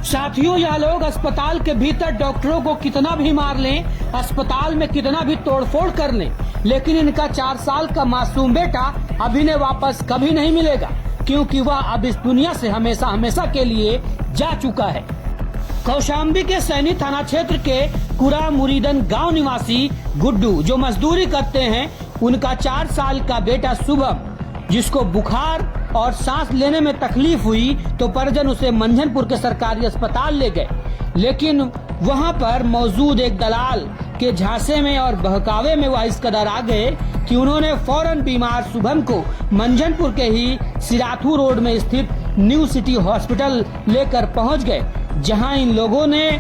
साथियों, यह लोग अस्पताल के भीतर डॉक्टरों को कितना भी मार लें, अस्पताल में कितना भी तोड़फोड़ कर लें, लेकिन इनका 4 साल का मासूम बेटा अभिनय वापस कभी नहीं मिलेगा, क्योंकि वह अब इस दुनिया से हमेशा हमेशा के लिए जा चुका है। कौशाम्बी के सैनी थाना क्षेत्र के कुरा मुरीदन गांव निवासी गुड्डू जो मजदूरी करते हैं, उनका 4 साल का बेटा शुभम, जिसको बुखार और सांस लेने में तकलीफ हुई तो परिजन उसे मंझनपुर के सरकारी अस्पताल ले गए, लेकिन वहां पर मौजूद एक दलाल के झांसे में और बहकावे में वह इस कदर आ गए कि उन्होंने फौरन बीमार शुभम को मंझनपुर के ही सिराथू रोड में स्थित न्यू सिटी हॉस्पिटल लेकर पहुंच गए, जहां इन लोगों ने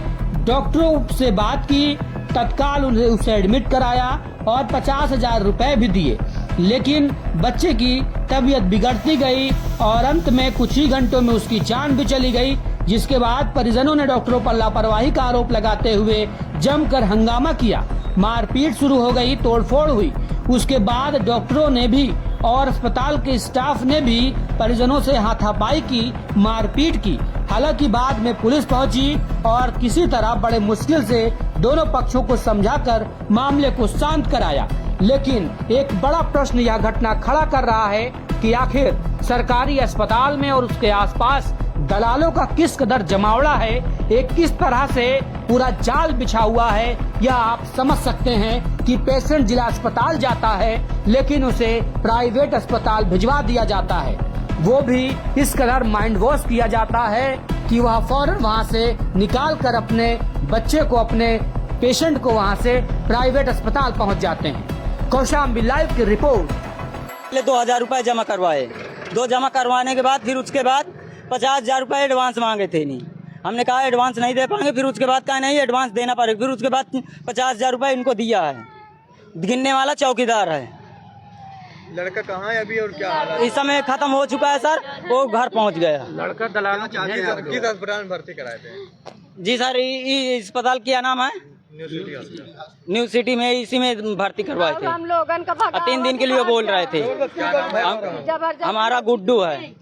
डॉक्टरों से बात की, तत्काल उसे एडमिट कराया और 50,000 रुपए भी दिए, लेकिन बच्चे की तबीयत बिगड़ती गई और अंत में कुछ ही घंटों में उसकी जान भी चली गई। जिसके बाद परिजनों ने डॉक्टरों पर लापरवाही का आरोप लगाते हुए जमकर हंगामा किया, मारपीट शुरू हो गई, तोड़फोड़ हुई। उसके बाद डॉक्टरों ने भी और अस्पताल के स्टाफ ने भी परिजनों से हाथापाई की, मारपीट की। हालांकि बाद में पुलिस पहुंची और किसी तरह बड़े मुश्किल से दोनों पक्षों को समझाकर मामले को शांत कराया, लेकिन एक बड़ा प्रश्न यह घटना खड़ा कर रहा है कि आखिर सरकारी अस्पताल में और उसके आसपास दलालों का किस कदर जमावड़ा है, एक किस तरह से पूरा जाल बिछा हुआ है। यह आप समझ सकते हैं कि पेशेंट जिला अस्पताल जाता है, लेकिन उसे प्राइवेट अस्पताल भिजवा दिया जाता है, वो भी इस कदर माइंड वॉश किया जाता है कि वह फौरन वहां से निकाल कर अपने बच्चे को, अपने पेशेंट को वहां से प्राइवेट अस्पताल पहुंच जाते हैं। कौशाम्बी लाइव की रिपोर्ट। 2000 रुपए जमा करवाए, जमा करवाने के बाद फिर उसके बाद 50,000 रुपए एडवांस मांगे थे। नहीं, हमने कहा एडवांस नहीं दे पाएंगे, फिर उसके बाद कहा नहीं एडवांस देना पड़ेगा। फिर उसके बाद 50,000 रुपए इनको दिया है। गिनने वाला चौकीदार है। लड़का कहाँ है अभी और क्या हालत? इस समय खत्म हो चुका है सर, वो घर पहुंच गया। लड़का दलाल किस अस्पताल में भर्ती कराए थे? जी सर, इस अस्पताल क्या नाम है? न्यू सिटी में, इसी में भर्ती करवाए थे। हम लोगन का 3 दिन के लिए बोल रहे थे। हमारा गुड्डू है।